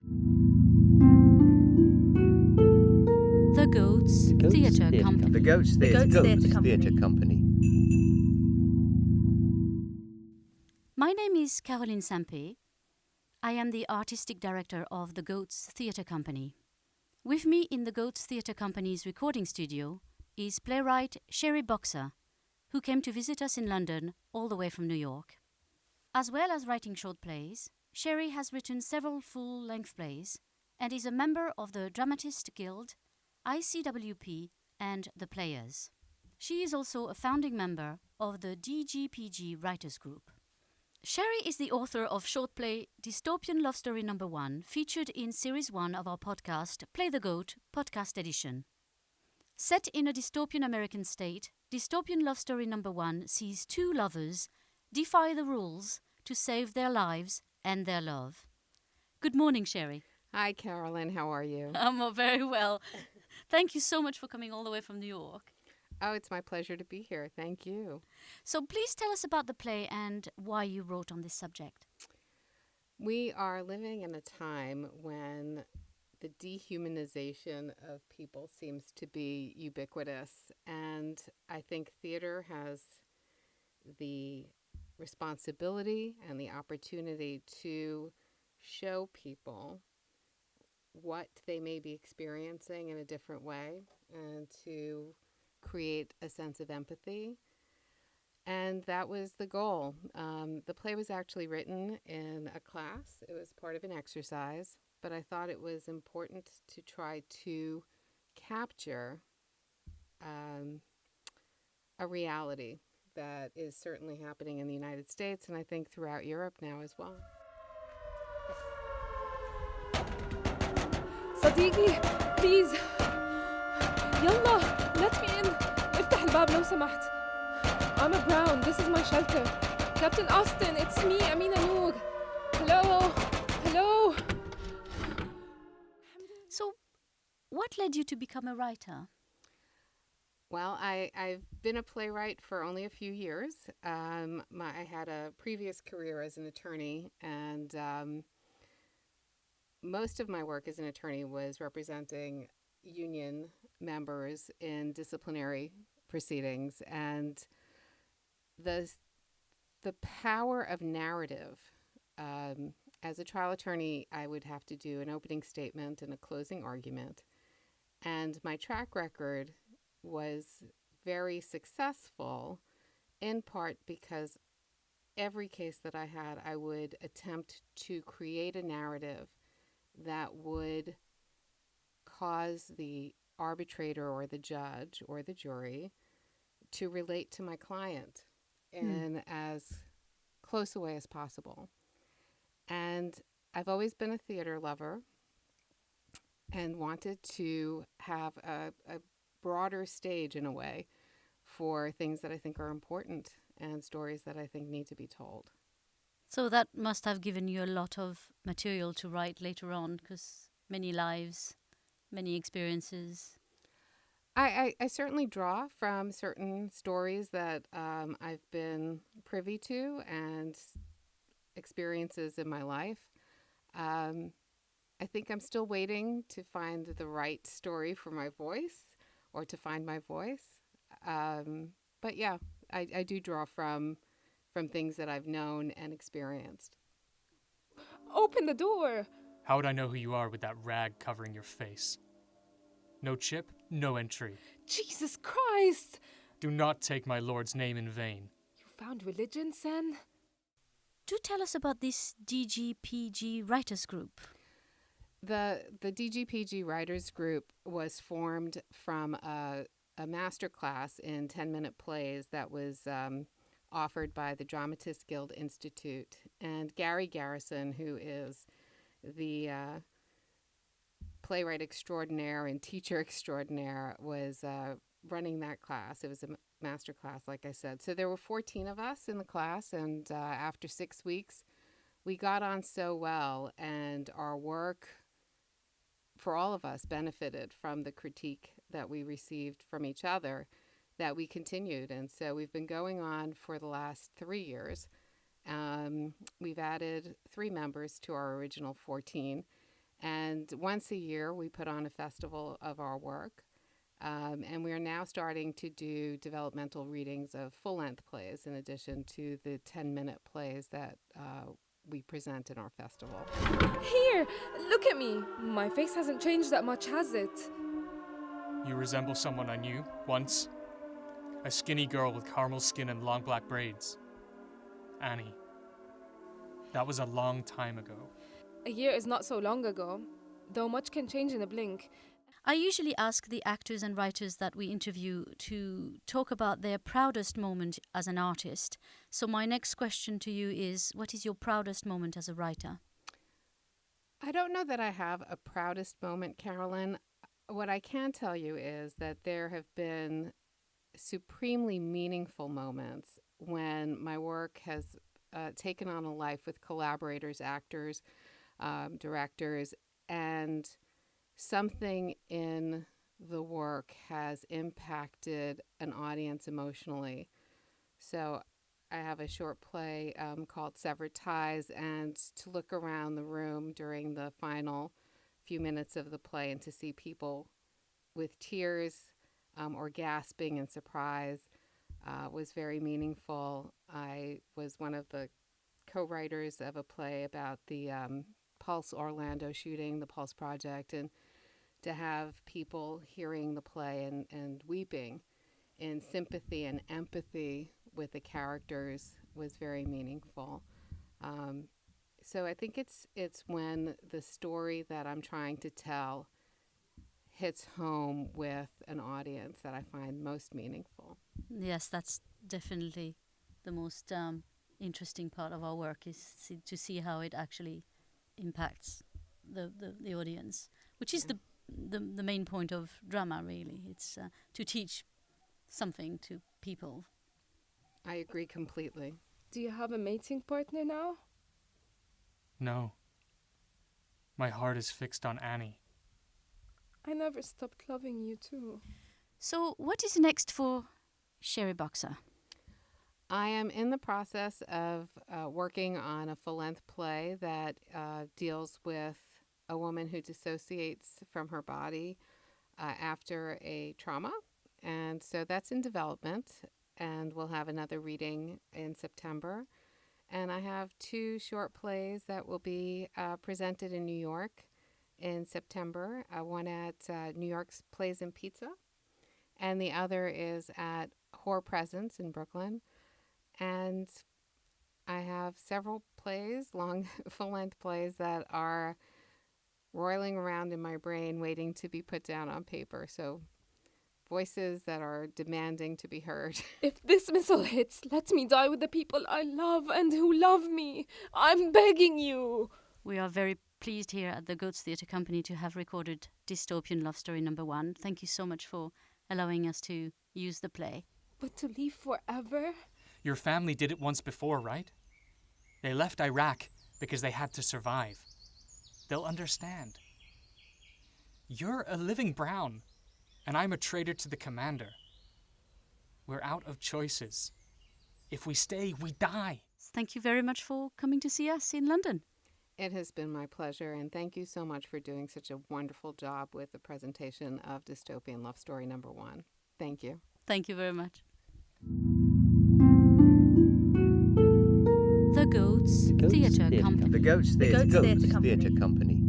The Goats Theatre Company. The Goats Theatre Company. My name is Carolyn Saint-Pé. I am the artistic director of the Goats Theatre Company. With me in the Goats Theatre Company's recording studio is playwright Sherry Bokser, who came to visit us in London all the way from New York. As well as writing short plays, Sherry has written several full-length plays and is a member of the Dramatist Guild, ICWP, and The Players. She is also a founding member of the DGPG Writers Group. Sherry is the author of short play Dystopian Love Story No. 1, featured in Series 1 of our podcast, Play the Goat, Podcast Edition. Set in a dystopian American state, Dystopian Love Story No. 1 sees two lovers defy the rules to save their lives and their love. Good morning, Sherry. Hi, Carolyn. How are you? I'm very well. Thank you so much for coming all the way from New York. Oh, it's my pleasure to be here. Thank you. So please tell us about the play and why you wrote on this subject. We are living in a time when the dehumanization of people seems to be ubiquitous, and I think theater has the responsibility and the opportunity to show people what they may be experiencing in a different way and to create a sense of empathy. And that was the goal. The play was actually written in a class. It was part of an exercise, but I thought it was important to try to capture a reality that is certainly happening in the United States, and I think throughout Europe now as well. صديقي بليز يلا let me in افتح الباب لو سمحت. I'm a Brown. This is my shelter. Captain Austin, it's me, Amina Noor. Hello. So, what led you to become a writer? Well, I've been a playwright for only a few years. I had a previous career as an attorney, and most of my work as an attorney was representing union members in disciplinary proceedings. And the power of narrative, as a trial attorney, I would have to do an opening statement and a closing argument. And my track record was very successful, in part because every case that I had, I would attempt to create a narrative that would cause the arbitrator or the judge or the jury to relate to my client in as close a way as possible. And I've always been a theater lover and wanted to have a broader stage, in a way, for things that I think are important and stories that I think need to be told. So that must have given you a lot of material to write later on, because many lives, many experiences. I certainly draw from certain stories that I've been privy to and experiences in my life. I think I'm still waiting to find the right story for my voice, or to find my voice. But yeah, I do draw from things that I've known and experienced. Open the door. How would I know who you are with that rag covering your face? No chip, no entry. Jesus Christ. Do not take my lord's name in vain. You found religion, Sen? Do tell us about this DGPG Writers Group. The DGPG Writers Group was formed from a master class in 10-minute plays that was offered by the Dramatist Guild Institute. And Gary Garrison, who is the playwright extraordinaire and teacher extraordinaire, was running that class. It was a master class, like I said. So there were 14 of us in the class, and after 6 weeks, we got on so well, and our work, for all of us, benefited from the critique that we received from each other, that we continued. And so we've been going on for the last 3 years. We've added 3 members to our original 14. And once a year, we put on a festival of our work. And we are now starting to do developmental readings of full-length plays in addition to the 10-minute plays that we present in our festival. Here, look at me. My face hasn't changed that much, has it? You resemble someone I knew once. A skinny girl with caramel skin and long black braids. Annie. That was a long time ago. A year is not so long ago, though much can change in a blink. I usually ask the actors and writers that we interview to talk about their proudest moment as an artist. So my next question to you is, what is your proudest moment as a writer? I don't know that I have a proudest moment, Carolyn. What I can tell you is that there have been supremely meaningful moments when my work has taken on a life with collaborators, actors, directors, and something in the work has impacted an audience emotionally. So I have a short play called Severed Ties, and to look around the room during the final few minutes of the play and to see people with tears or gasping in surprise was very meaningful. I was one of the co-writers of a play about the Pulse Orlando shooting, the Pulse Project, and to have people hearing the play and weeping in sympathy and empathy with the characters was very meaningful. So I think it's when the story that I'm trying to tell hits home with an audience that I find most meaningful. Yes, that's definitely the most interesting part of our work, is to see how it actually impacts the audience, which is the main point of drama, really. It's to teach something to people. I agree completely. Do you have a mating partner now? No. My heart is fixed on Annie. I never stopped loving you too. So what is next for Sherry Bokser? I am in the process of working on a full-length play that deals with a woman who dissociates from her body after a trauma. And so that's in development, and we'll have another reading in September. And I have 2 short plays that will be presented in New York in September, one at New York's Plays and Pizza, and the other is at Horror Presence in Brooklyn. And I have several plays, long full-length plays, that are roiling around in my brain waiting to be put down on paper. So voices that are demanding to be heard. If this missile hits, let me die with the people I love and who love me. I'm begging you. We are very pleased here at the Goats Theatre Company to have recorded Dystopian Love Story #1. Thank you so much for allowing us to use the play. But to leave forever? Your family did it once before, right? They left Iraq because they had to survive. They'll understand. You're a living Brown, and I'm a traitor to the commander. We're out of choices. If we stay, we die. Thank you very much for coming to see us in London. It has been my pleasure, and thank you so much for doing such a wonderful job with the presentation of Dystopian Love Story #1. Thank you. Thank you very much. The Goats Theatre Company. The Goats Theatre Company.